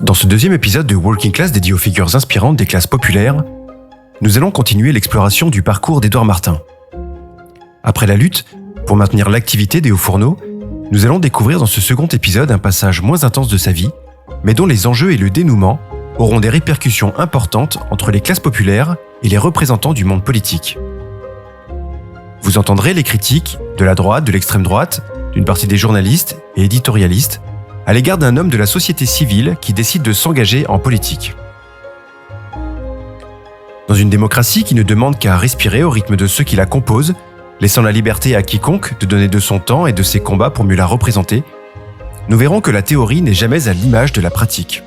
Dans ce deuxième épisode de Working Class dédié aux figures inspirantes des classes populaires, nous allons continuer l'exploration du parcours d'Édouard Martin. Après la lutte pour maintenir l'activité des hauts fourneaux, nous allons découvrir dans ce second épisode un passage moins intense de sa vie, mais dont les enjeux et le dénouement auront des répercussions importantes entre les classes populaires et les représentants du monde politique. Vous entendrez les critiques de la droite, de l'extrême droite, d'une partie des journalistes et éditorialistes, à l'égard d'un homme de la société civile qui décide de s'engager en politique. Dans une démocratie qui ne demande qu'à respirer au rythme de ceux qui la composent, laissant la liberté à quiconque de donner de son temps et de ses combats pour mieux la représenter, nous verrons que la théorie n'est jamais à l'image de la pratique.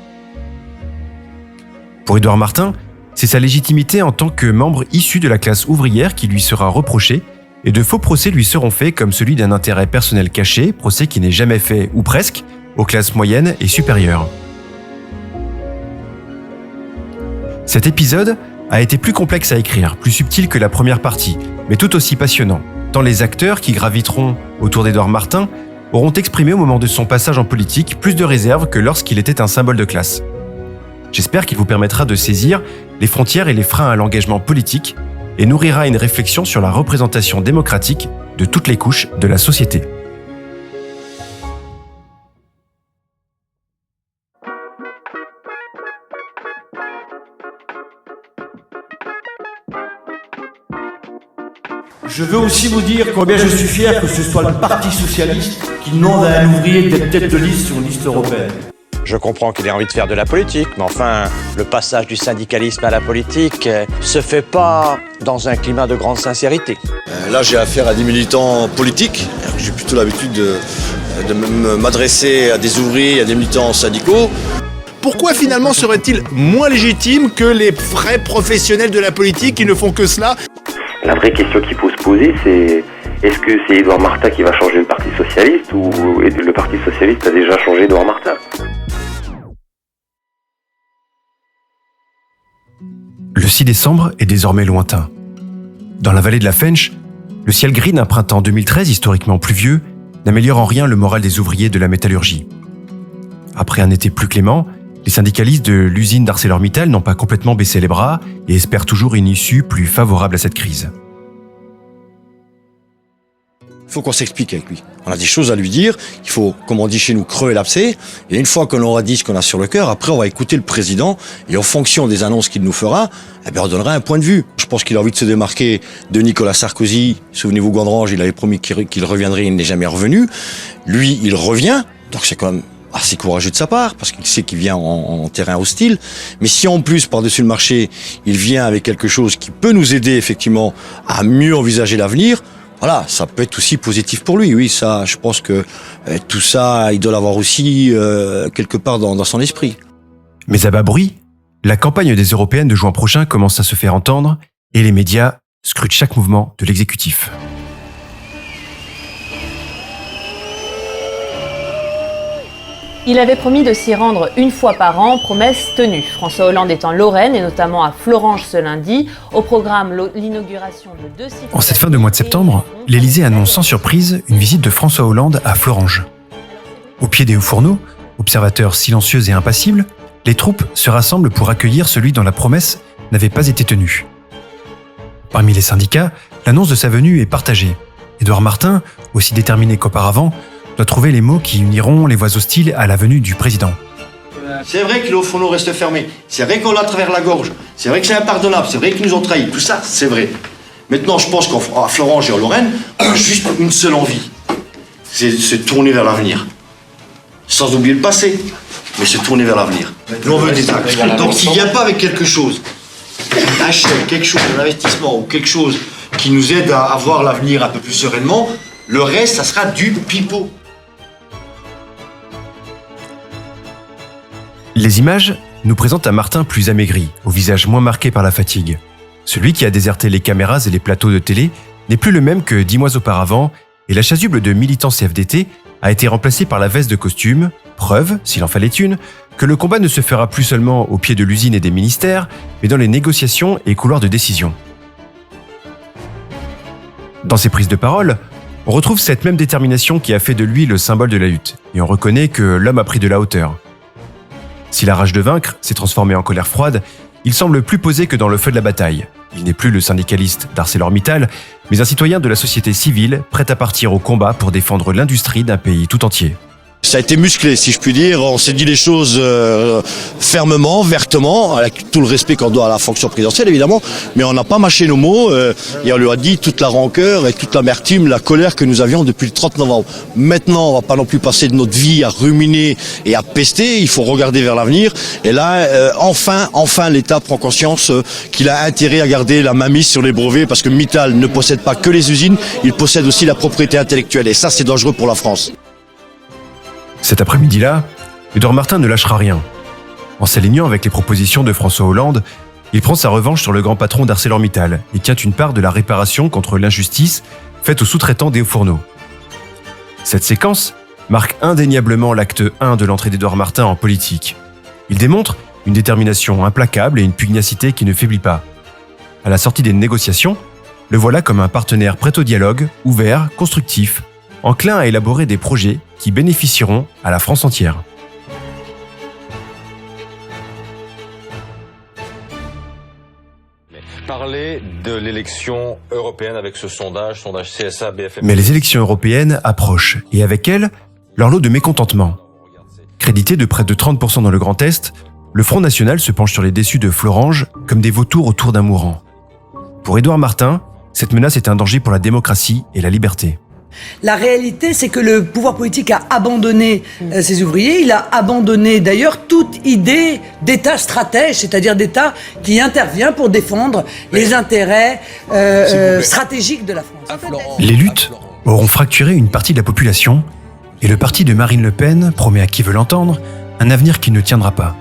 Pour Édouard Martin, c'est sa légitimité en tant que membre issu de la classe ouvrière qui lui sera reprochée, et de faux procès lui seront faits comme celui d'un intérêt personnel caché, procès qui n'est jamais fait, ou presque, aux classes moyennes et supérieures. Cet épisode a été plus complexe à écrire, plus subtil que la première partie, mais tout aussi passionnant, tant les acteurs qui graviteront autour d'Édouard Martin auront exprimé au moment de son passage en politique plus de réserve que lorsqu'il était un symbole de classe. J'espère qu'il vous permettra de saisir les frontières et les freins à l'engagement politique et nourrira une réflexion sur la représentation démocratique de toutes les couches de la société. Je veux aussi vous dire combien je suis fier que ce soit le Parti Socialiste qui demande à un ouvrier d'être tête de liste sur une liste européenne. Je comprends qu'il ait envie de faire de la politique, mais enfin, le passage du syndicalisme à la politique se fait pas dans un climat de grande sincérité. Là, j'ai affaire à des militants politiques. J'ai plutôt l'habitude de m'adresser à des ouvriers, à des militants syndicaux. Pourquoi finalement serait-il moins légitime que les vrais professionnels de la politique qui ne font que cela ? La vraie question qu'il faut se poser, c'est est-ce que c'est Édouard Martin qui va changer le Parti Socialiste ou le Parti Socialiste a déjà changé Édouard Martin ? Le 6 décembre est désormais lointain. Dans la vallée de la Fensch, le ciel gris d'un printemps 2013 historiquement pluvieux n'améliore en rien le moral des ouvriers de la métallurgie. Après un été plus clément, les syndicalistes de l'usine d'ArcelorMittal n'ont pas complètement baissé les bras et espèrent toujours une issue plus favorable à cette crise. Il faut qu'on s'explique avec lui. On a des choses à lui dire. Il faut, comme on dit chez nous, crever l'abcès. Et une fois qu'on aura dit ce qu'on a sur le cœur, après on va écouter le président. Et en fonction des annonces qu'il nous fera, on donnera un point de vue. Je pense qu'il a envie de se démarquer de Nicolas Sarkozy. Souvenez-vous, Gondrange, il avait promis qu'il reviendrait, il n'est jamais revenu. Lui, il revient. Donc c'est quand même assez courageux de sa part, parce qu'il sait qu'il vient en terrain hostile. Mais si en plus, par-dessus le marché, il vient avec quelque chose qui peut nous aider effectivement à mieux envisager l'avenir, voilà, ça peut être aussi positif pour lui. Oui, ça, je pense que tout ça, il doit l'avoir aussi quelque part dans son esprit. Mais à bas bruit, la campagne des européennes de juin prochain commence à se faire entendre et les médias scrutent chaque mouvement de l'exécutif. Il avait promis de s'y rendre une fois par an, promesse tenue. François Hollande est en Lorraine et notamment à Florange ce lundi. Au programme, l'inauguration de 2 sites... En cette fin de mois de septembre, l'Élysée annonce sans surprise une visite de François Hollande à Florange. Au pied des hauts fourneaux, observateurs silencieux et impassibles, les troupes se rassemblent pour accueillir celui dont la promesse n'avait pas été tenue. Parmi les syndicats, l'annonce de sa venue est partagée. Édouard Martin, aussi déterminé qu'auparavant, doit trouver les mots qui uniront les voix hostiles à la venue du président. C'est vrai que les hauts fourneaux restent fermés. C'est vrai qu'on l'a à travers la gorge. C'est vrai que c'est impardonnable. C'est vrai qu'ils nous ont trahis. Tout ça, c'est vrai. Maintenant, je pense qu'à Florange et en Lorraine, on a juste une seule envie. C'est se tourner vers l'avenir. Sans oublier le passé, mais se tourner vers l'avenir. Nous, on veut des actes. Donc, s'il n'y a pas avec quelque chose, un chèque, quelque chose, un investissement ou quelque chose qui nous aide à voir l'avenir un peu plus sereinement, le reste, ça sera du pipeau. Les images nous présentent un Martin plus amaigri, au visage moins marqué par la fatigue. Celui qui a déserté les caméras et les plateaux de télé n'est plus le même que 10 mois auparavant et la chasuble de militants CFDT a été remplacée par la veste de costume, preuve, s'il en fallait une, que le combat ne se fera plus seulement au pied de l'usine et des ministères, mais dans les négociations et couloirs de décision. Dans ses prises de parole, on retrouve cette même détermination qui a fait de lui le symbole de la lutte, et on reconnaît que l'homme a pris de la hauteur. Si la rage de vaincre s'est transformée en colère froide, il semble plus posé que dans le feu de la bataille. Il n'est plus le syndicaliste d'ArcelorMittal, mais un citoyen de la société civile prêt à partir au combat pour défendre l'industrie d'un pays tout entier. Ça a été musclé, si je puis dire. On s'est dit les choses fermement, vertement, avec tout le respect qu'on doit à la fonction présidentielle, évidemment. Mais on n'a pas mâché nos mots et on lui a dit toute la rancœur et toute l'amertume, la colère que nous avions depuis le 30 novembre. Maintenant, on va pas non plus passer de notre vie à ruminer et à pester. Il faut regarder vers l'avenir. Et là, enfin, l'État prend conscience qu'il a intérêt à garder la mainmise sur les brevets parce que Mittal ne possède pas que les usines, il possède aussi la propriété intellectuelle. Et ça, c'est dangereux pour la France. Cet après-midi-là, Édouard Martin ne lâchera rien. En s'alignant avec les propositions de François Hollande, il prend sa revanche sur le grand patron d'ArcelorMittal et tient une part de la réparation contre l'injustice faite aux sous-traitants des hauts fourneaux. Cette séquence marque indéniablement l'acte 1 de l'entrée d'Édouard Martin en politique. Il démontre une détermination implacable et une pugnacité qui ne faiblit pas. À la sortie des négociations, le voilà comme un partenaire prêt au dialogue, ouvert, constructif, enclin à élaborer des projets qui bénéficieront à la France entière. Parler de l'élection européenne avec ce sondage CSA, BFM. Mais les élections européennes approchent, et avec elles, leur lot de mécontentement. Crédité de près de 30% dans le Grand Est, le Front National se penche sur les déçus de Florange comme des vautours autour d'un mourant. Pour Édouard Martin, cette menace est un danger pour la démocratie et la liberté. La réalité, c'est que le pouvoir politique a abandonné ses ouvriers. Il a abandonné d'ailleurs toute idée d'État stratège, c'est-à-dire d'État qui intervient pour défendre les intérêts stratégiques de la France. Les luttes auront fracturé une partie de la population et le parti de Marine Le Pen promet à qui veut l'entendre un avenir qui ne tiendra pas.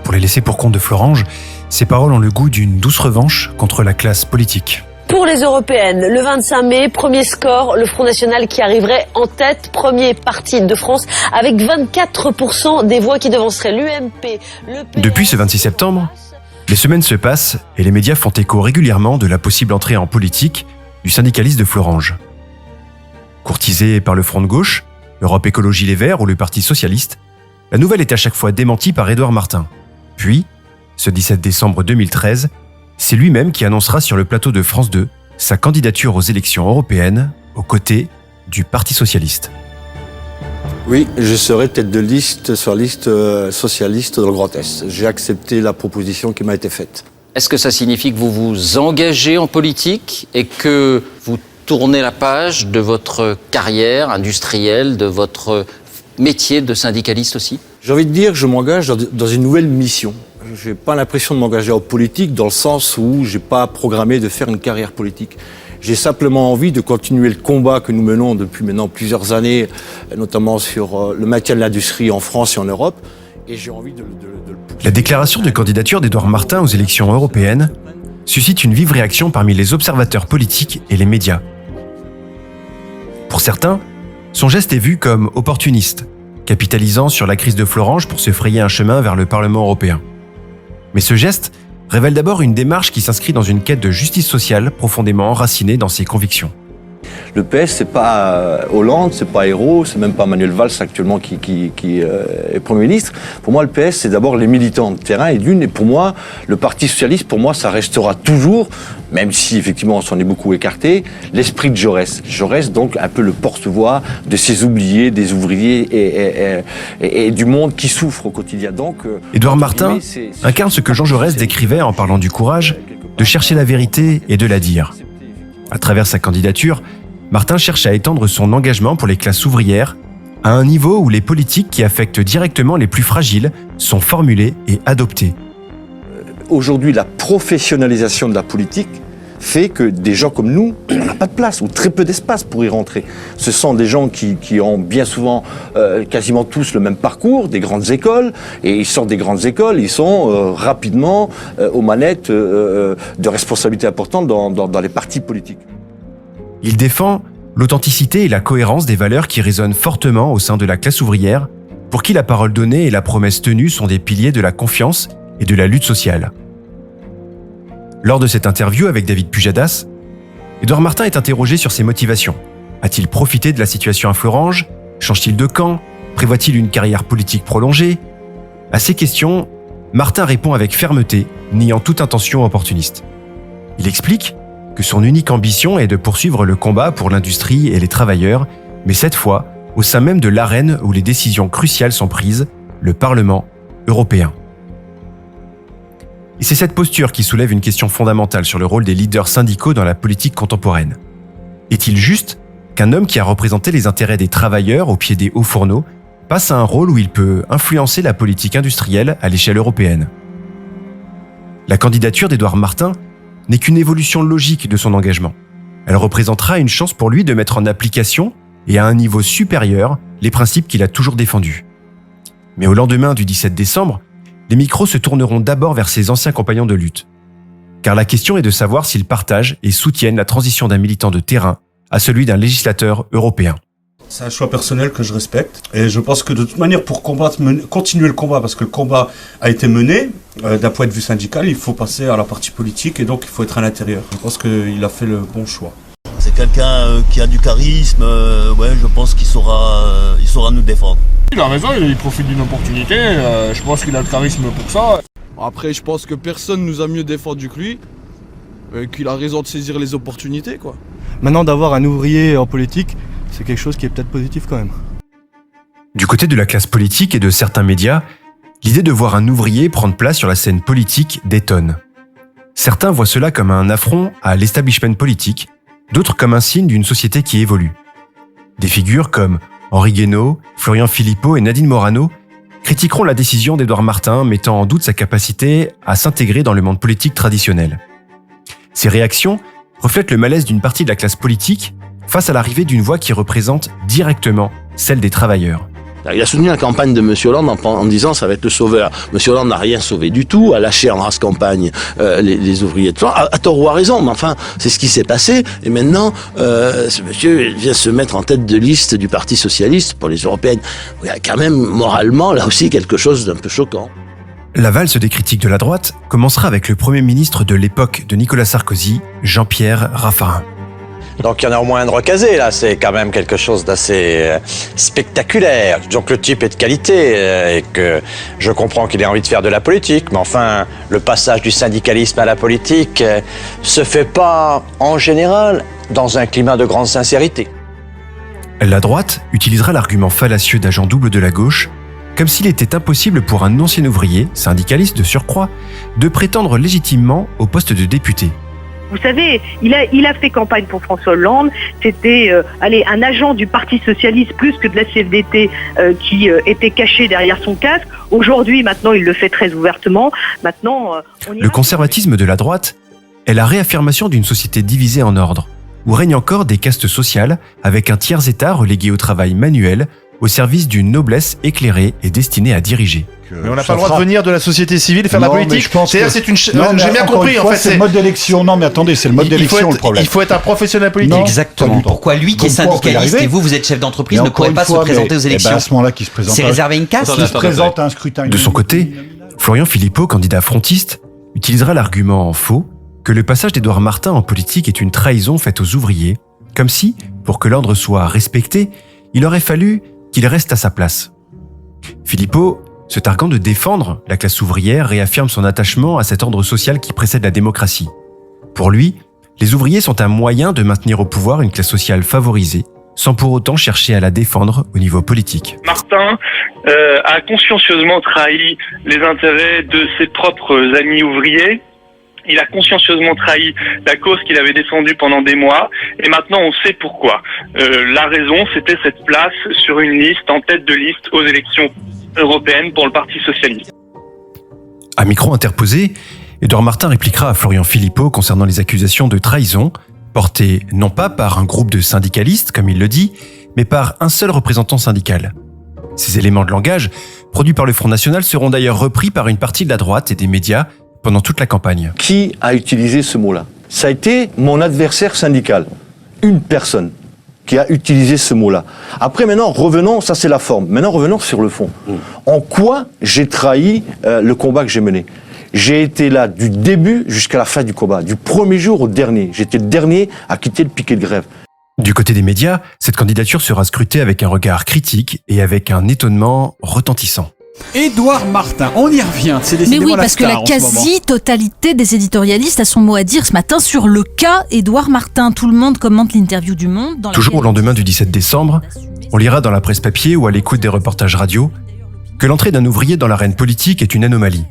Pour les laisser pour compte de Florange, ces paroles ont le goût d'une douce revanche contre la classe politique. Pour les européennes, le 25 mai, premier score, le Front National qui arriverait en tête, premier parti de France, avec 24% des voix qui devanceraient l'UMP. Depuis ce 26 septembre, les semaines se passent et les médias font écho régulièrement de la possible entrée en politique du syndicaliste de Florange. Courtisé par le Front de gauche, Europe Écologie Les Verts ou le Parti Socialiste, la nouvelle est à chaque fois démentie par Édouard Martin. Puis, ce 17 décembre 2013, c'est lui-même qui annoncera sur le plateau de France 2 sa candidature aux élections européennes aux côtés du Parti Socialiste. Oui, je serai tête de liste sur la liste socialiste dans le Grand Est. J'ai accepté la proposition qui m'a été faite. Est-ce que ça signifie que vous vous engagez en politique et que vous tournez la page de votre carrière industrielle, de votre métier de syndicaliste aussi ? J'ai envie de dire que je m'engage dans une nouvelle mission. Je n'ai pas l'impression de m'engager en politique dans le sens où je n'ai pas programmé de faire une carrière politique. J'ai simplement envie de continuer le combat que nous menons depuis maintenant plusieurs années, notamment sur le maintien de l'industrie en France et en Europe. Et j'ai envie de le pousser. La déclaration de candidature d'Édouard Martin aux élections européennes suscite une vive réaction parmi les observateurs politiques et les médias. Pour certains, son geste est vu comme opportuniste, capitalisant sur la crise de Florange pour se frayer un chemin vers le Parlement européen. Mais ce geste révèle d'abord une démarche qui s'inscrit dans une quête de justice sociale profondément enracinée dans ses convictions. Le PS, c'est pas Hollande, c'est pas Ayrault, c'est même pas Manuel Valls actuellement qui est Premier ministre. Pour moi, le PS, c'est d'abord les militants de terrain et pour moi, le Parti Socialiste, pour moi, ça restera toujours, même si effectivement on s'en est beaucoup écarté, l'esprit de Jaurès. Jaurès, donc, un peu le porte-voix de ces oubliés, des ouvriers et du monde qui souffre au quotidien. Donc, Édouard Martin incarne ce que Jean Jaurès décrivait en parlant du courage de chercher la vérité et de la dire. À travers sa candidature, Martin cherche à étendre son engagement pour les classes ouvrières à un niveau où les politiques qui affectent directement les plus fragiles sont formulées et adoptées. Aujourd'hui, la professionnalisation de la politique fait que des gens comme nous, on n'a pas de place ou très peu d'espace pour y rentrer. Ce sont des gens qui ont bien souvent quasiment tous le même parcours, des grandes écoles, et ils sortent des grandes écoles, ils sont rapidement aux manettes de responsabilités importantes dans les partis politiques. Il défend l'authenticité et la cohérence des valeurs qui résonnent fortement au sein de la classe ouvrière, pour qui la parole donnée et la promesse tenue sont des piliers de la confiance et de la lutte sociale. Lors de cette interview avec David Pujadas, Édouard Martin est interrogé sur ses motivations. A-t-il profité de la situation à Florange ? Change-t-il de camp ? Prévoit-il une carrière politique prolongée ? À ces questions, Martin répond avec fermeté, niant toute intention opportuniste. Il explique que son unique ambition est de poursuivre le combat pour l'industrie et les travailleurs, mais cette fois, au sein même de l'arène où les décisions cruciales sont prises, le Parlement européen. Et c'est cette posture qui soulève une question fondamentale sur le rôle des leaders syndicaux dans la politique contemporaine. Est-il juste qu'un homme qui a représenté les intérêts des travailleurs au pied des hauts fourneaux passe à un rôle où il peut influencer la politique industrielle à l'échelle européenne? La candidature d'Édouard Martin n'est qu'une évolution logique de son engagement. Elle représentera une chance pour lui de mettre en application et à un niveau supérieur les principes qu'il a toujours défendus. Mais au lendemain du 17 décembre, les micros se tourneront d'abord vers ses anciens compagnons de lutte. Car la question est de savoir s'ils partagent et soutiennent la transition d'un militant de terrain à celui d'un législateur européen. C'est un choix personnel que je respecte. Et je pense que de toute manière, pour continuer le combat, parce que le combat a été mené, d'un point de vue syndical, il faut passer à la partie politique et donc il faut être à l'intérieur. Je pense qu'il a fait le bon choix. C'est quelqu'un qui a du charisme, je pense qu'il saura nous défendre. Il a raison, il profite d'une opportunité, je pense qu'il a le charisme pour ça. Après, je pense que personne nous a mieux défendu que lui, qu'il a raison de saisir les opportunités, quoi. Maintenant, d'avoir un ouvrier en politique, c'est quelque chose qui est peut-être positif quand même. Du côté de la classe politique et de certains médias, l'idée de voir un ouvrier prendre place sur la scène politique détonne. Certains voient cela comme un affront à l'establishment politique, d'autres comme un signe d'une société qui évolue. Des figures comme Henri Guénaud, Florian Philippot et Nadine Morano critiqueront la décision d'Édouard Martin, mettant en doute sa capacité à s'intégrer dans le monde politique traditionnel. Ces réactions reflètent le malaise d'une partie de la classe politique face à l'arrivée d'une voix qui représente directement celle des travailleurs. Il a soutenu la campagne de M. Hollande en disant ça va être le sauveur. M. Hollande n'a rien sauvé du tout, a lâché en race campagne les ouvriers de flanc, à tort ou à raison, mais enfin, c'est ce qui s'est passé. Et maintenant, ce monsieur vient se mettre en tête de liste du Parti Socialiste pour les Européennes. Il y a quand même, moralement, là aussi, quelque chose d'un peu choquant. La valse des critiques de la droite commencera avec le Premier ministre de l'époque de Nicolas Sarkozy, Jean-Pierre Raffarin. Donc il y en a au moins un recasé là, c'est quand même quelque chose d'assez spectaculaire. Donc le type est de qualité et que je comprends qu'il ait envie de faire de la politique, mais enfin le passage du syndicalisme à la politique se fait pas en général dans un climat de grande sincérité. La droite utilisera l'argument fallacieux d'agent double de la gauche, comme s'il était impossible pour un ancien ouvrier, syndicaliste de surcroît, de prétendre légitimement au poste de député. Vous savez, il a fait campagne pour François Hollande. C'était un agent du Parti Socialiste plus que de la CFDT qui était caché derrière son casque. Aujourd'hui, maintenant, il le fait très ouvertement. Maintenant, le conservatisme de la droite est la réaffirmation d'une société divisée en ordres, où règnent encore des castes sociales avec un tiers-état relégué au travail manuel, au service d'une noblesse éclairée et destinée à diriger. Mais on n'a pas le droit de venir de la société civile et faire de la politique. J'ai bien compris, en fait. C'est le mode d'élection. Non, mais attendez, c'est le mode d'élection le problème. Il faut être un professionnel politique. Non, exactement. Pourquoi lui qui est syndicaliste et vous êtes chef d'entreprise ne pourrait pas se présenter aux élections? À ce moment-là, qui se présente. C'est réservé à une caste. Qui se présente à un scrutin. De son côté, Florian Philippot, candidat frontiste, utilisera l'argument faux que le passage d'Édouard Martin en politique est une trahison faite aux ouvriers, comme si, pour que l'ordre soit respecté, il aurait fallu qu'il reste à sa place. Philippot, se targuant de défendre la classe ouvrière, réaffirme son attachement à cet ordre social qui précède la démocratie. Pour lui, les ouvriers sont un moyen de maintenir au pouvoir une classe sociale favorisée, sans pour autant chercher à la défendre au niveau politique. Martin a consciencieusement trahi les intérêts de ses propres amis ouvriers. Il a consciencieusement trahi la cause qu'il avait défendue pendant des mois, et maintenant on sait pourquoi. La raison, c'était cette place sur une liste, en tête de liste aux élections européennes pour le Parti Socialiste. À micro interposé, Édouard Martin répliquera à Florian Philippot concernant les accusations de trahison, portées non pas par un groupe de syndicalistes, comme il le dit, mais par un seul représentant syndical. Ces éléments de langage, produits par le Front National, seront d'ailleurs repris par une partie de la droite et des médias pendant toute la campagne. Qui a utilisé ce mot-là? Ça a été mon adversaire syndical. Une personne qui a utilisé ce mot-là. Après, maintenant, revenons, ça c'est la forme. Maintenant, revenons sur le fond. En quoi j'ai trahi le combat que j'ai mené? J'ai été là du début jusqu'à la fin du combat, du premier jour au dernier. J'étais le dernier à quitter le piquet de grève. Du côté des médias, cette candidature sera scrutée avec un regard critique et avec un étonnement retentissant. Édouard Martin, on y revient, c'est décidément Mais oui, parce que la star en ce moment. quasi-totalité des éditorialistes a son mot à dire ce matin sur le cas Édouard Martin. Tout le monde commente l'interview du Monde. Toujours au lendemain du 17 décembre, on lira dans la presse papier ou à l'écoute des reportages radio que l'entrée d'un ouvrier dans l'arène politique est une anomalie.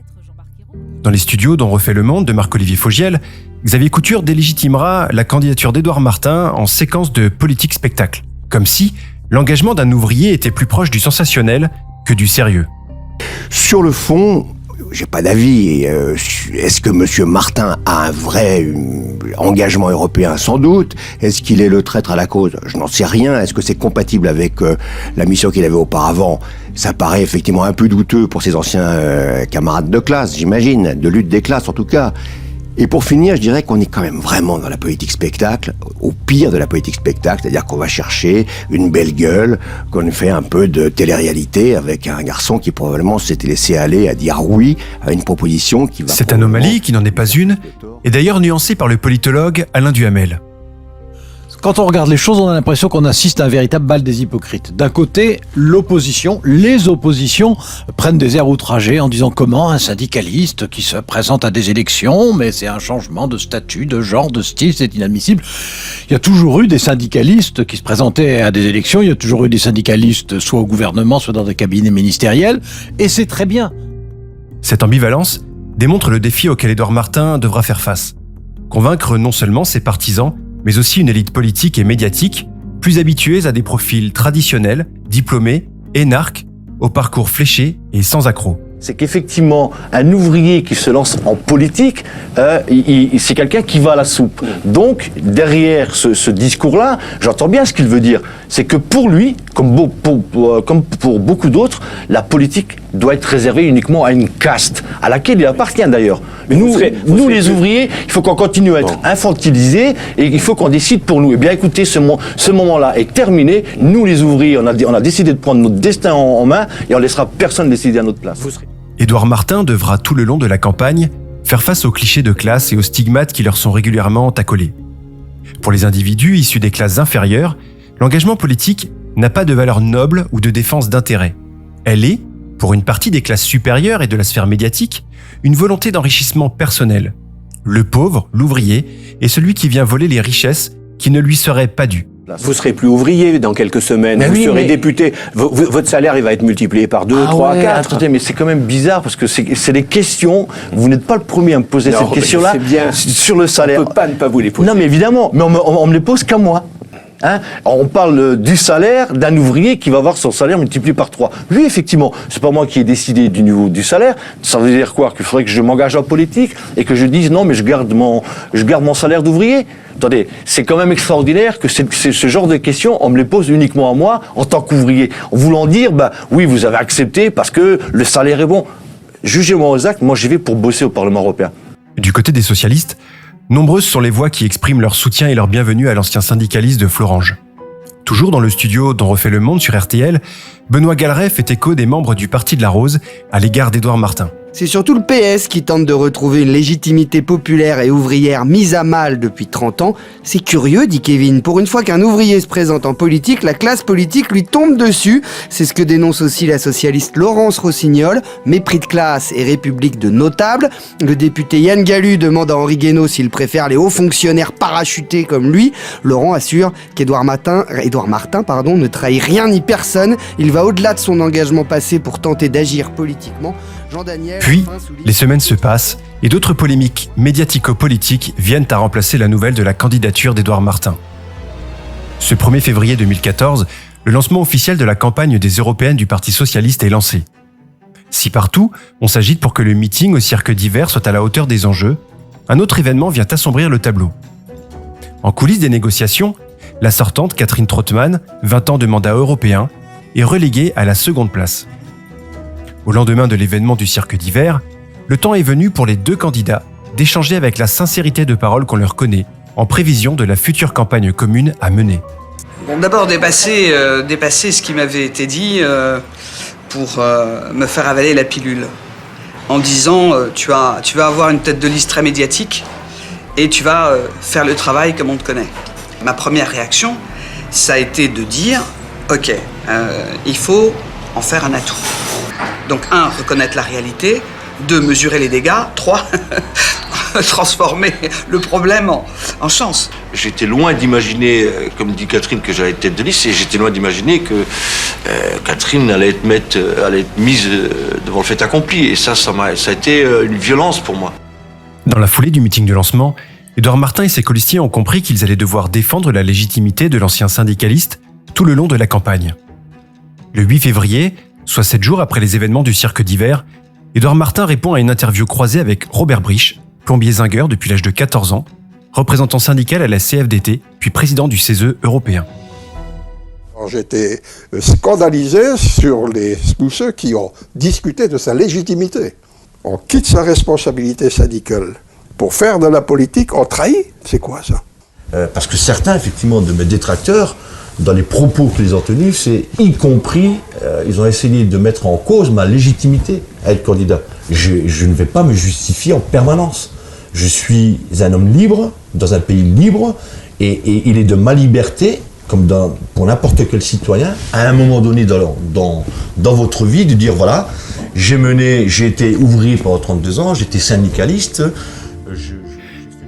Dans les studios dont refait Le Monde de Marc-Olivier Fogiel, Xavier Couture délégitimera la candidature d'Édouard Martin en séquence de politique spectacle, comme si l'engagement d'un ouvrier était plus proche du sensationnel que du sérieux. Sur le fond, j'ai pas d'avis. Est-ce que M. Martin a un vrai engagement européen? Sans doute. Est-ce qu'il est le traître à la cause? Je n'en sais rien. Est-ce que c'est compatible avec la mission qu'il avait auparavant? Ça paraît effectivement un peu douteux pour ses anciens camarades de classe, j'imagine, de lutte des classes en tout cas. Et pour finir, je dirais qu'on est quand même vraiment dans la politique spectacle, au pire de la politique spectacle, c'est-à-dire qu'on va chercher une belle gueule, qu'on fait un peu de télé-réalité avec un garçon qui probablement s'était laissé aller à dire oui à une proposition qui va... Cette anomalie, qui n'en est pas une, est d'ailleurs nuancée par le politologue Alain Duhamel. Quand on regarde les choses, on a l'impression qu'on assiste à un véritable bal des hypocrites. D'un côté, l'opposition, les oppositions prennent des airs outragés en disant comment un syndicaliste qui se présente à des élections, mais c'est un changement de statut, de genre, de style, c'est inadmissible. Il y a toujours eu des syndicalistes qui se présentaient à des élections, il y a toujours eu des syndicalistes soit au gouvernement, soit dans des cabinets ministériels, et c'est très bien. Cette ambivalence démontre le défi auquel Édouard Martin devra faire face. Convaincre non seulement ses partisans, mais aussi une élite politique et médiatique plus habituée à des profils traditionnels, diplômés, énarques, au parcours fléché et sans accroc. C'est qu'effectivement, un ouvrier qui se lance en politique, c'est quelqu'un qui va à la soupe. Donc, derrière ce discours-là, j'entends bien ce qu'il veut dire. C'est que pour lui, comme pour beaucoup d'autres, la politique doit être réservée uniquement à une caste, à laquelle il appartient d'ailleurs. Mais nous les ouvriers, il faut qu'on continue à être infantilisés et il faut qu'on décide pour nous. Eh bien, écoutez, ce moment-là est terminé. Nous, les ouvriers, on a décidé de prendre notre destin en main et on laissera personne décider à notre place. Édouard Martin devra tout le long de la campagne faire face aux clichés de classe et aux stigmates qui leur sont régulièrement accolés. Pour les individus issus des classes inférieures, l'engagement politique n'a pas de valeur noble ou de défense d'intérêt. Elle est, pour une partie des classes supérieures et de la sphère médiatique, une volonté d'enrichissement personnel. Le pauvre, l'ouvrier, est celui qui vient voler les richesses qui ne lui seraient pas dues. Vous serez plus ouvrier dans quelques semaines, vous serez député, votre salaire il va être multiplié par 2, 3, 4. Attendez, mais c'est quand même bizarre parce que c'est des questions, vous n'êtes pas le premier à me poser cette question-là sur le salaire. On ne peut pas ne pas vous les poser. Non mais évidemment, mais on me les pose qu'à moi. Hein, on parle du salaire d'un ouvrier qui va avoir son salaire multiplié par 3. Lui, effectivement, c'est pas moi qui ai décidé du niveau du salaire. Ça veut dire quoi? Qu'il faudrait que je m'engage en politique et que je dise non, mais je garde mon salaire d'ouvrier. Attendez, c'est quand même extraordinaire que ce genre de questions, on me les pose uniquement à moi en tant qu'ouvrier. En voulant dire, oui, vous avez accepté parce que le salaire est bon. Jugez-moi aux actes, moi j'y vais pour bosser au Parlement européen. Du côté des socialistes, nombreuses sont les voix qui expriment leur soutien et leur bienvenue à l'ancien syndicaliste de Florange. Toujours dans le studio dont refait Le Monde sur RTL, Benoît Galeret fait écho des membres du Parti de la Rose à l'égard d'Édouard Martin. C'est surtout le PS qui tente de retrouver une légitimité populaire et ouvrière mise à mal depuis 30 ans. C'est curieux, dit Kevin. Pour une fois qu'un ouvrier se présente en politique, la classe politique lui tombe dessus. C'est ce que dénonce aussi la socialiste Laurence Rossignol. Mépris de classe et république de notables. Le député Yann Gallu demande à Henri Guénaud s'il préfère les hauts fonctionnaires parachutés comme lui. Laurent assure qu'Édouard Martin ne trahit rien ni personne. Il va au-delà de son engagement passé pour tenter d'agir politiquement. Puis, les semaines se passent et d'autres polémiques médiatico-politiques viennent à remplacer la nouvelle de la candidature d'Édouard Martin. Ce 1er février 2014, le lancement officiel de la campagne des européennes du Parti socialiste est lancé. Si partout, on s'agite pour que le meeting au cirque d'hiver soit à la hauteur des enjeux, un autre événement vient assombrir le tableau. En coulisses des négociations, la sortante Catherine Trautmann, 20 ans de mandat européen, est reléguée à la seconde place. Au lendemain de l'événement du cirque d'hiver, le temps est venu pour les deux candidats d'échanger avec la sincérité de parole qu'on leur connaît, en prévision de la future campagne commune à mener. Bon, d'abord dépasser ce qui m'avait été dit pour me faire avaler la pilule. En disant, tu vas avoir une tête de liste très médiatique et tu vas faire le travail comme on te connaît. Ma première réaction, ça a été de dire, ok, il faut en faire un atout. Donc 1, reconnaître la réalité, 2, mesurer les dégâts, 3, transformer le problème en chance. J'étais loin d'imaginer, comme dit Catherine, que j'allais être tête de liste, et j'étais loin d'imaginer que Catherine allait être mise devant le fait accompli. Et ça a été une violence pour moi. Dans la foulée du meeting de lancement, Édouard Martin et ses colistiers ont compris qu'ils allaient devoir défendre la légitimité de l'ancien syndicaliste tout le long de la campagne. Le 8 février, soit 7 jours après les événements du cirque d'hiver, Édouard Martin répond à une interview croisée avec Robert Brich, plombier zingueur depuis l'âge de 14 ans, représentant syndical à la CFDT, puis président du CESE européen. J'étais scandalisé sur tous ceux qui ont discuté de sa légitimité. On quitte sa responsabilité syndicale pour faire de la politique, on trahit. C'est quoi ça? Parce que certains, effectivement, de mes détracteurs, dans les propos qu'ils ont tenus, c'est y compris, ils ont essayé de mettre en cause ma légitimité à être candidat. Je ne vais pas me justifier en permanence. Je suis un homme libre, dans un pays libre, et il est de ma liberté, comme pour n'importe quel citoyen, à un moment donné dans votre vie, de dire voilà, j'ai été ouvrier pendant 32 ans, j'étais syndicaliste.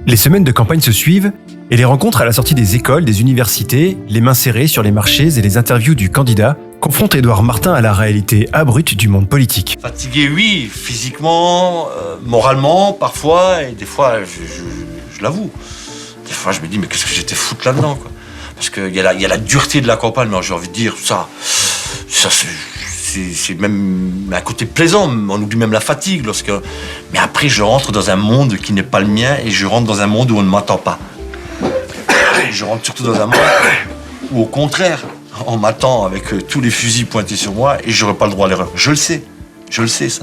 Les semaines de campagne se suivent, et les rencontres à la sortie des écoles, des universités, les mains serrées sur les marchés et les interviews du candidat confrontent Édouard Martin à la réalité abrupte du monde politique. Fatigué, oui, physiquement, moralement, parfois, et des fois, je l'avoue. Des fois, je me dis, mais qu'est-ce que j'étais foutre là-dedans, quoi. Parce qu'il y a la dureté de la campagne, mais j'ai envie de dire, ça c'est même un côté plaisant, on oublie même la fatigue. Mais après, je rentre dans un monde qui n'est pas le mien, et je rentre dans un monde où on ne m'attend pas. Et je rentre surtout dans un monde où, au contraire, on m'attend avec tous les fusils pointés sur moi, et je n'aurai pas le droit à l'erreur. Je le sais ça.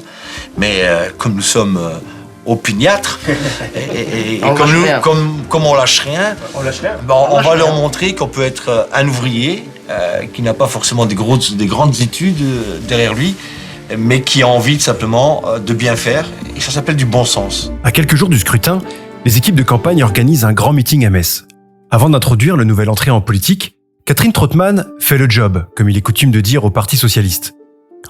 Mais comme nous sommes opiniâtres, et comme on lâche rien, on va leur montrer qu'on peut être un ouvrier qui n'a pas forcément des grandes études derrière lui, mais qui a envie simplement de bien faire, et ça s'appelle du bon sens. À quelques jours du scrutin, les équipes de campagne organisent un grand meeting à Metz. Avant d'introduire le nouvel entrée en politique, Catherine Trottmann fait le job, comme il est coutume de dire au Parti socialiste.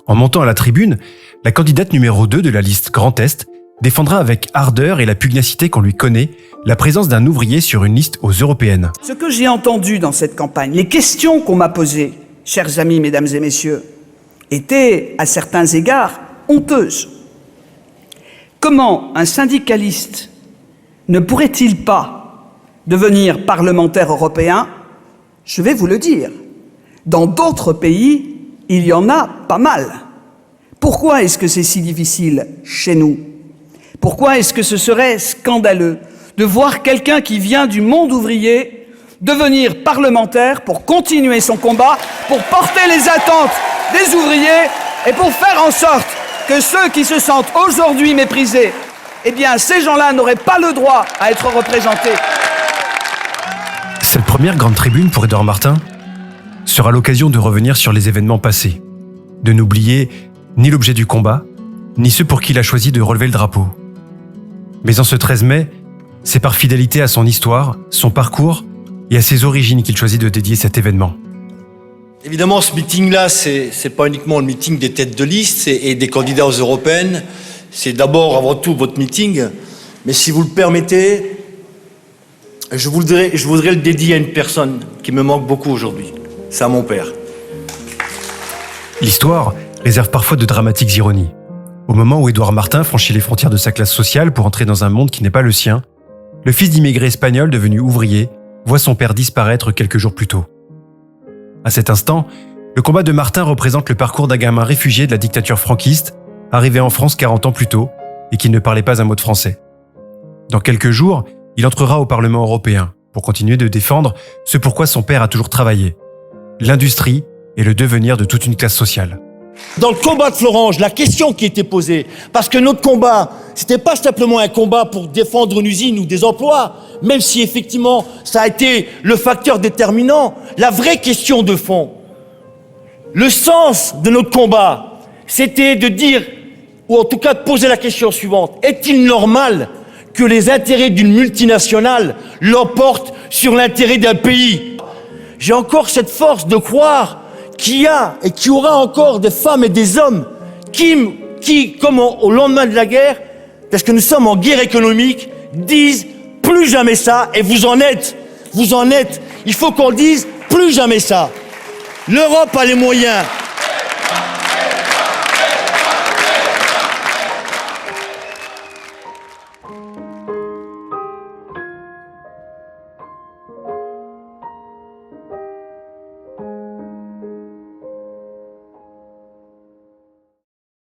En montant à la tribune, la candidate numéro 2 de la liste Grand Est défendra avec ardeur et la pugnacité qu'on lui connaît la présence d'un ouvrier sur une liste aux européennes. Ce que j'ai entendu dans cette campagne, les questions qu'on m'a posées, chers amis, mesdames et messieurs, étaient à certains égards honteuses. Comment un syndicaliste ne pourrait-il pas devenir parlementaire européen? Je vais vous le dire. Dans d'autres pays, il y en a pas mal. Pourquoi est-ce que c'est si difficile chez nous? Pourquoi est-ce que ce serait scandaleux de voir quelqu'un qui vient du monde ouvrier devenir parlementaire pour continuer son combat, pour porter les attentes des ouvriers et pour faire en sorte que ceux qui se sentent aujourd'hui méprisés, eh bien, ces gens-là n'auraient pas le droit à être représentés. Cette première grande tribune pour Édouard Martin sera l'occasion de revenir sur les événements passés, de n'oublier ni l'objet du combat, ni ceux pour qui il a choisi de relever le drapeau. Mais en ce 13 mai, c'est par fidélité à son histoire, son parcours et à ses origines qu'il choisit de dédier cet événement. Évidemment, ce meeting-là, c'est pas uniquement le meeting des têtes de liste et des candidats aux européennes. C'est d'abord, avant tout, votre meeting. Mais si vous le permettez, je voudrais le dédier à une personne qui me manque beaucoup aujourd'hui. C'est à mon père. L'histoire réserve parfois de dramatiques ironies. Au moment où Édouard Martin franchit les frontières de sa classe sociale pour entrer dans un monde qui n'est pas le sien, le fils d'immigrés espagnols devenu ouvrier voit son père disparaître quelques jours plus tôt. À cet instant, le combat de Martin représente le parcours d'un gamin réfugié de la dictature franquiste, arrivé en France 40 ans plus tôt et qui ne parlait pas un mot de français. Dans quelques jours, il entrera au Parlement européen pour continuer de défendre ce pourquoi son père a toujours travaillé, l'industrie et le devenir de toute une classe sociale. Dans le combat de Florange, la question qui était posée, parce que notre combat, c'était pas simplement un combat pour défendre une usine ou des emplois, même si effectivement ça a été le facteur déterminant, la vraie question de fond, le sens de notre combat, c'était de dire, ou en tout cas de poser la question suivante, est-il normal que les intérêts d'une multinationale l'emportent sur l'intérêt d'un pays? J'ai encore cette force de croire qu'il y a et qu'il y aura encore des femmes et des hommes qui, comme au lendemain de la guerre, parce que nous sommes en guerre économique, disent plus jamais ça, et vous en êtes. Il faut qu'on dise plus jamais ça. L'Europe a les moyens.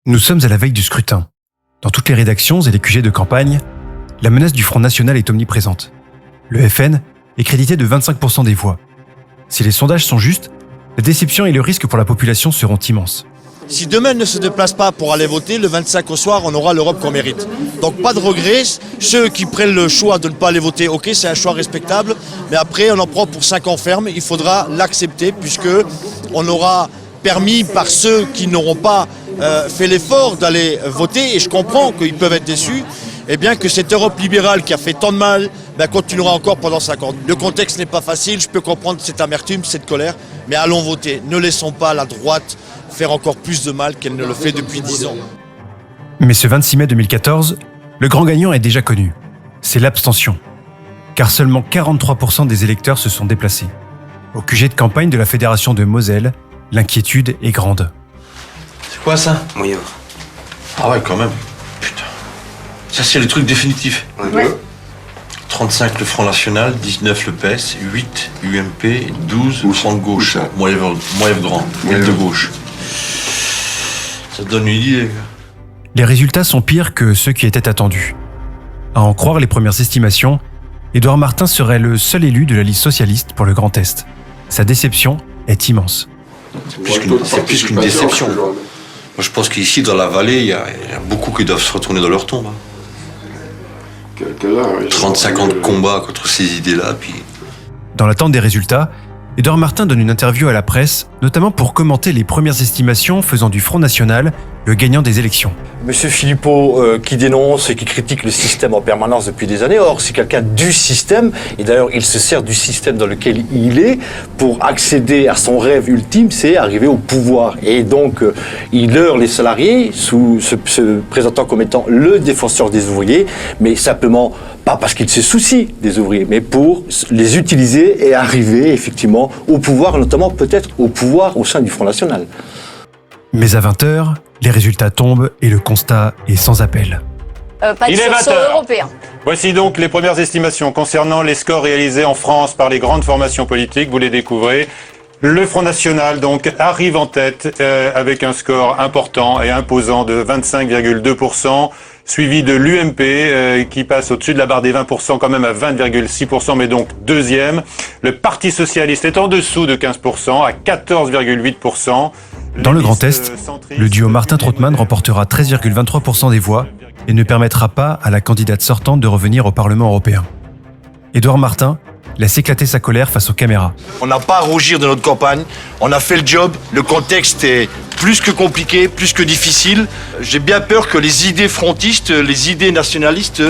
Nous sommes à la veille du scrutin. Dans toutes les rédactions et les QG de campagne, la menace du Front National est omniprésente. Le FN est crédité de 25% des voix. Si les sondages sont justes, la déception et le risque pour la population seront immenses. Si demain ne se déplace pas pour aller voter, le 25 au soir, on aura l'Europe qu'on mérite. Donc pas de regrets. Ceux qui prennent le choix de ne pas aller voter, ok, c'est un choix respectable. Mais après, on en prend pour 5 ans ferme. Il faudra l'accepter puisque on aura permis par ceux qui n'auront pas fait l'effort d'aller voter, et je comprends qu'ils peuvent être déçus, et bien que cette Europe libérale qui a fait tant de mal continuera encore pendant 5 ans. Le contexte n'est pas facile, je peux comprendre cette amertume, cette colère, mais allons voter. Ne laissons pas la droite faire encore plus de mal qu'elle ne le fait depuis 10 ans. Mais ce 26 mai 2014, le grand gagnant est déjà connu. C'est l'abstention. Car seulement 43% des électeurs se sont déplacés. Au QG de campagne de la Fédération de Moselle, l'inquiétude est grande. C'est quoi ça? Moyen. Ah ouais, quand même. Putain. Ça, c'est le truc définitif. Ouais. 35 le Front National, 19 le PS, 8 UMP, 12 le Front de gauche. Moyen grand, moyen de gauche. Ça te donne une idée. Les résultats sont pires que ceux qui étaient attendus. À en croire les premières estimations, Édouard Martin serait le seul élu de la liste socialiste pour le Grand Est. Sa déception est immense. C'est plus qu'une déception. Moi, je pense qu'ici, dans la vallée, il y a beaucoup qui doivent se retourner dans leur tombe. 35 ans de combat contre ces idées-là. Puis... Dans l'attente des résultats, Édouard Martin donne une interview à la presse, notamment pour commenter les premières estimations faisant du Front National le gagnant des élections. Monsieur Philippot qui dénonce et qui critique le système en permanence depuis des années. Or, c'est quelqu'un du système, et d'ailleurs, il se sert du système dans lequel il est pour accéder à son rêve ultime, c'est arriver au pouvoir. Et donc, il leurre les salariés, se présentant comme étant le défenseur des ouvriers, mais simplement pas parce qu'il se soucie des ouvriers, mais pour les utiliser et arriver effectivement au pouvoir, notamment peut-être au pouvoir au sein du Front National. Mais à 20h, les résultats tombent et le constat est sans appel. Pas de sursaut européen. Voici donc les premières estimations concernant les scores réalisés en France par les grandes formations politiques. Vous les découvrez. Le Front National donc arrive en tête avec un score important et imposant de 25,2%, suivi de l'UMP qui passe au-dessus de la barre des 20% quand même à 20,6%, mais donc deuxième. Le Parti Socialiste est en dessous de 15% à 14,8%. Dans le Grand Est, le duo Martin-Trautmann remportera 13,23% des voix et ne permettra pas à la candidate sortante de revenir au Parlement européen. Édouard Martin laisse éclater sa colère face aux caméras. On n'a pas à rougir de notre campagne, on a fait le job, le contexte est plus que compliqué, plus que difficile. J'ai bien peur que les idées frontistes, les idées nationalistes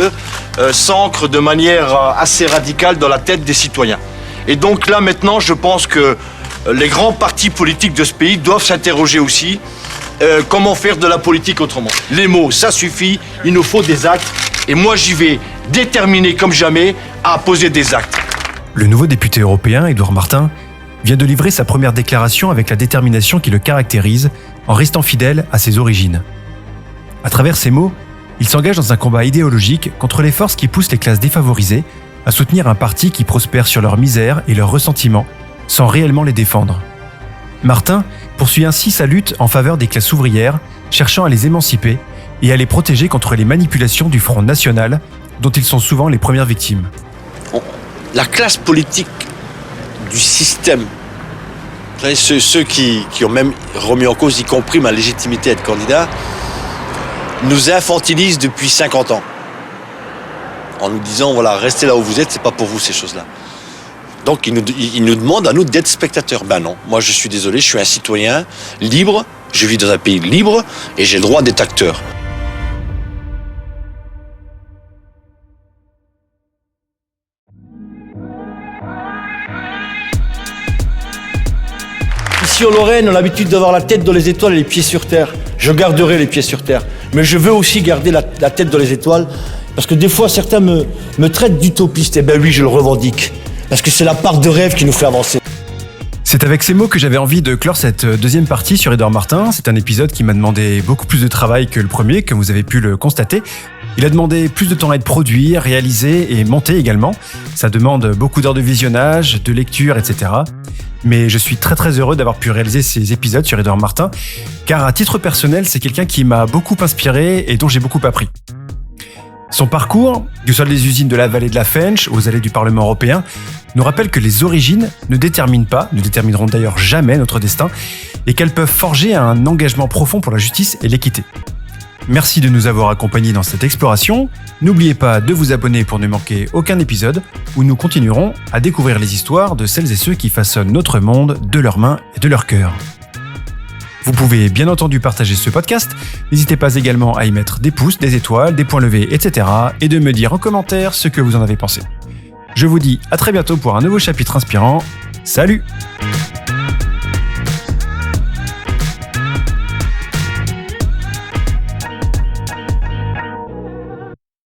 s'ancrent de manière assez radicale dans la tête des citoyens. Et donc là maintenant, je pense que les grands partis politiques de ce pays doivent s'interroger aussi comment faire de la politique autrement. Les mots, ça suffit, il nous faut des actes. Et moi, j'y vais déterminé comme jamais à poser des actes. Le nouveau député européen, Édouard Martin, vient de livrer sa première déclaration avec la détermination qui le caractérise en restant fidèle à ses origines. À travers ces mots, il s'engage dans un combat idéologique contre les forces qui poussent les classes défavorisées à soutenir un parti qui prospère sur leur misère et leur ressentiment, sans réellement les défendre. Martin poursuit ainsi sa lutte en faveur des classes ouvrières, cherchant à les émanciper et à les protéger contre les manipulations du Front National, dont ils sont souvent les premières victimes. La classe politique du système, ceux qui ont même remis en cause, y compris ma légitimité à être candidat, nous infantilisent depuis 50 ans. En nous disant, voilà, restez là où vous êtes, c'est pas pour vous ces choses-là. Donc il nous demande à nous d'être spectateurs. Ben non, moi je suis désolé, je suis un citoyen libre, je vis dans un pays libre et j'ai le droit d'être acteur. Ici ici en Lorraine, on a l'habitude d'avoir la tête dans les étoiles et les pieds sur terre. Je garderai les pieds sur terre. Mais je veux aussi garder la tête dans les étoiles. Parce que des fois, certains me traitent d'utopiste. Eh ben oui, je le revendique. Parce que c'est la part de rêve qui nous fait avancer. C'est avec ces mots que j'avais envie de clore cette deuxième partie sur Édouard Martin. C'est un épisode qui m'a demandé beaucoup plus de travail que le premier, comme vous avez pu le constater. Il a demandé plus de temps à être produit, réalisé et monté également. Ça demande beaucoup d'heures de visionnage, de lecture, etc. Mais je suis très très heureux d'avoir pu réaliser ces épisodes sur Édouard Martin, car à titre personnel, c'est quelqu'un qui m'a beaucoup inspiré et dont j'ai beaucoup appris. Son parcours, du sol des usines de la vallée de la Fensch aux allées du Parlement européen, nous rappelle que les origines ne détermineront d'ailleurs jamais notre destin, et qu'elles peuvent forger un engagement profond pour la justice et l'équité. Merci de nous avoir accompagnés dans cette exploration. N'oubliez pas de vous abonner pour ne manquer aucun épisode, où nous continuerons à découvrir les histoires de celles et ceux qui façonnent notre monde de leurs mains et de leur cœur. Vous pouvez bien entendu partager ce podcast, n'hésitez pas également à y mettre des pouces, des étoiles, des points levés, etc. et de me dire en commentaire ce que vous en avez pensé. Je vous dis à très bientôt pour un nouveau chapitre inspirant. Salut!